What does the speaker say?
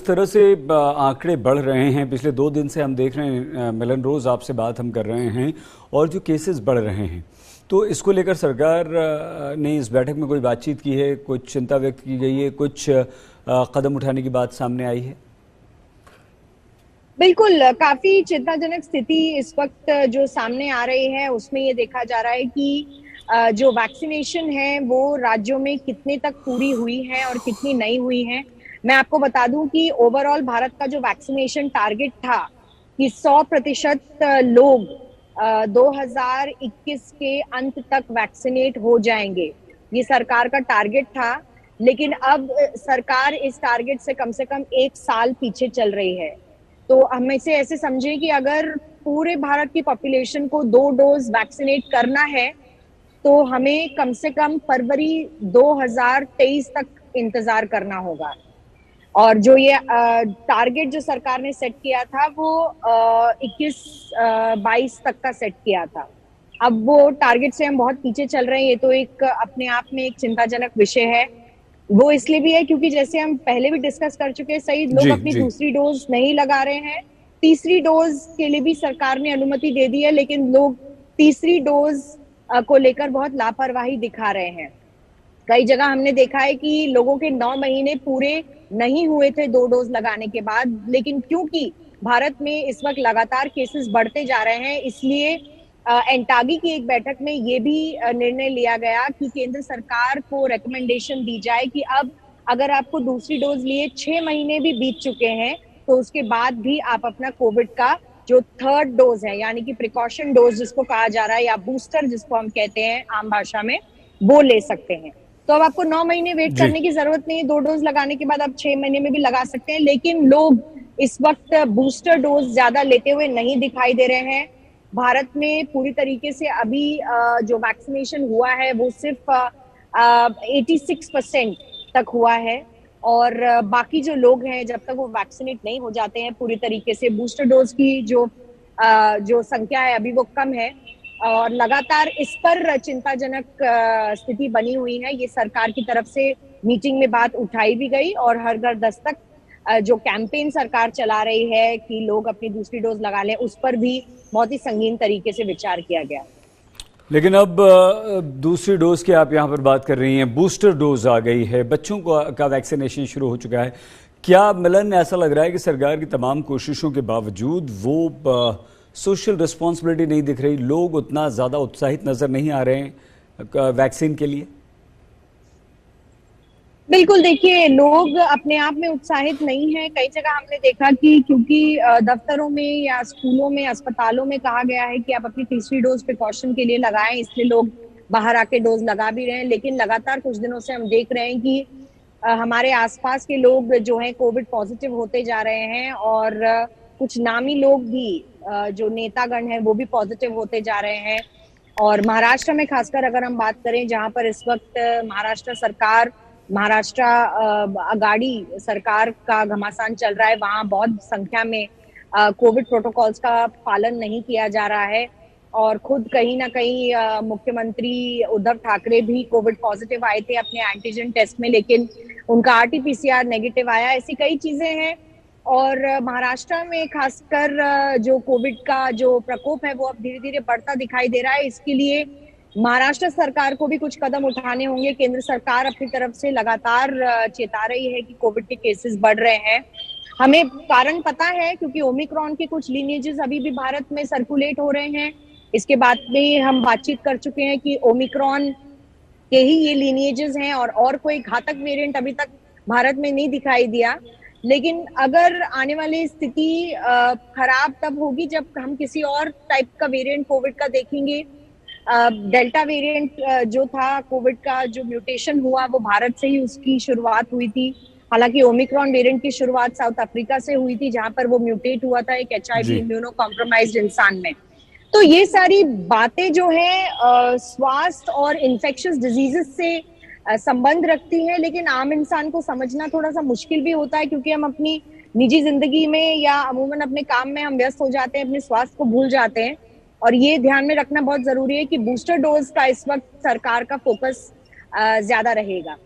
तरह से आंकड़े बढ़ रहे हैं, पिछले 2 दिन से हम देख रहे हैं, मिलन रोज आपसे बात हम कर रहे हैं और जो केसेस बढ़ रहे हैं, तो इसको लेकर सरकार ने इस बैठक में कोई बातचीत की है, कुछ चिंता व्यक्त की गई है, कुछ कदम उठाने की बात सामने आई है? बिल्कुल, काफी चिंताजनक स्थिति इस वक्त जो सामने आ रही है उसमें ये देखा जा रहा है कि जो वैक्सीनेशन है वो राज्यों में कितने तक पूरी हुई है और कितनी नहीं हुई है। मैं आपको बता दूं कि ओवरऑल भारत का जो वैक्सीनेशन टारगेट था कि 100% लोग 2021 के अंत तक वैक्सीनेट हो जाएंगे, ये सरकार का टारगेट था। लेकिन अब सरकार इस टारगेट से कम 1 साल पीछे चल रही है। तो हम इसे ऐसे समझें कि अगर पूरे भारत की पॉपुलेशन को 2 डोज वैक्सीनेट करना है तो हमें कम से कम फरवरी 2023 तक इंतजार करना होगा। और जो ये टारगेट जो सरकार ने सेट किया था वो 21-22 तक का सेट किया था। अब वो टारगेट से हम बहुत पीछे चल रहे हैं। ये तो एक अपने आप में एक चिंताजनक विषय है। वो इसलिए भी है क्योंकि जैसे हम पहले भी डिस्कस कर चुके हैं, सही लोग अपनी दूसरी डोज नहीं लगा रहे हैं। तीसरी डोज के लिए भी सरकार ने अनुमति दे दी है, लेकिन लोग तीसरी डोज को लेकर बहुत लापरवाही दिखा रहे हैं। कई जगह हमने देखा है कि लोगों के 9 महीने पूरे नहीं हुए थे 2 डोज लगाने के बाद, लेकिन क्योंकि भारत में इस वक्त लगातार केसेस बढ़ते जा रहे हैं, इसलिए एंटागी की एक बैठक में ये भी निर्णय लिया गया कि केंद्र सरकार को रिकमेंडेशन दी जाए कि अब अगर आपको दूसरी डोज लिए 6 महीने भी बीत चुके हैं तो उसके बाद भी आप अपना कोविड का जो 3rd डोज है, यानी कि प्रिकॉशन डोज जिसको कहा जा रहा है या बूस्टर जिसको हम कहते हैं आम भाषा में, वो ले सकते हैं। तो अब आपको 9 महीने वेट करने की जरूरत नहीं है। 2 डोज लगाने के बाद आप 6 महीने में भी लगा सकते हैं। लेकिन लोग इस वक्त बूस्टर डोज ज्यादा लेते हुए नहीं दिखाई दे रहे हैं। भारत में पूरी तरीके से अभी जो वैक्सीनेशन हुआ है वो सिर्फ 86% तक हुआ है। और बाकी जो लोग हैं, जब तक वो वैक्सीनेट नहीं हो जाते हैं पूरी तरीके से, बूस्टर डोज की जो संख्या है अभी वो कम है। और लगातार इस पर चिंताजनक स्थिति बनी हुई है। ये सरकार की तरफ से मीटिंग में बात उठाई भी गई और हर घर दस्तक जो कैंपेन सरकार चला रही है कि लोग अपनी दूसरी डोज लगा लें, उस पर भी बहुत ही संगीन तरीके से विचार किया गया। लेकिन अब दूसरी डोज की आप यहाँ पर बात कर रही हैं, बूस्टर डोज आ गई है, बच्चों का वैक्सीनेशन शुरू हो चुका है। क्या मिलन ऐसा लग रहा है कि सरकार की तमाम कोशिशों के बावजूद वो सोशल रिस्पॉन्सिबिलिटी नहीं दिख रही, लोग उतना ज़्यादा उत्साहित नज़र नहीं आ रहे हैं वैक्सीन के लिए? बिल्कुल, देखिए, लोग अपने आप में उत्साहित नहीं है। कई जगह हमने देखा कि क्योंकि दफ्तरों में या स्कूलों में, अस्पतालों में कहा गया है कि आप अपनी तीसरी डोज प्रिकॉशन के लिए लगाएं, इसलिए लोग बाहर आके डोज लगा भी रहे हैं। लेकिन लगातार कुछ दिनों से हम देख रहे हैं कि हमारे आसपास के लोग जो हैं कोविड पॉजिटिव होते जा रहे हैं और कुछ नामी लोग भी जो नेतागण हैं वो भी पॉजिटिव होते जा रहे हैं। और महाराष्ट्र में खासकर अगर हम बात करें, जहां पर इस वक्त महाराष्ट्र आघाड़ी सरकार का घमासान चल रहा है, वहां बहुत संख्या में कोविड प्रोटोकॉल्स का पालन नहीं किया जा रहा है। और खुद कहीं ना कहीं मुख्यमंत्री उद्धव ठाकरे भी कोविड पॉजिटिव आए थे अपने एंटीजन टेस्ट में, लेकिन उनका आरटी-पीसीआर नेगेटिव आया। ऐसी कई चीजें हैं। और महाराष्ट्र में खासकर जो कोविड का जो प्रकोप है वो अब धीरे धीरे बढ़ता दिखाई दे रहा है। इसके लिए महाराष्ट्र सरकार को भी कुछ कदम उठाने होंगे। केंद्र सरकार अपनी तरफ से लगातार चेता रही है कि कोविड के केसेस बढ़ रहे हैं। हमें कारण पता है क्योंकि ओमिक्रॉन के कुछ लीनिएजेस अभी भी भारत में सर्कुलेट हो रहे हैं। इसके बाद में हम बातचीत कर चुके हैं कि ओमिक्रॉन के ही ये लीनिएजेस हैं और कोई घातक वेरिएंट अभी तक भारत में नहीं दिखाई दिया। लेकिन अगर आने वाली स्थिति खराब तब होगी जब हम किसी और टाइप का वेरिएंट कोविड का देखेंगे। डेल्टा वेरिएंट जो था कोविड का, जो म्यूटेशन हुआ वो भारत से ही उसकी शुरुआत हुई थी। हालांकि ओमिक्रॉन वेरिएंट की शुरुआत साउथ अफ्रीका से हुई थी, जहां पर वो म्यूटेट हुआ था एक HIV इम्यूनो कॉम्प्रोमाइज्ड इंसान में। तो ये सारी बातें जो है स्वास्थ्य और इन्फेक्शियस डिजीजेस से संबंध रखती है, लेकिन आम इंसान को समझना थोड़ा सा मुश्किल भी होता है क्योंकि हम अपनी निजी जिंदगी में या अमूमन अपने काम में हम व्यस्त हो जाते हैं, अपने स्वास्थ्य को भूल जाते हैं। और ये ध्यान में रखना बहुत जरूरी है कि बूस्टर डोज का इस वक्त सरकार का फोकस ज्यादा रहेगा।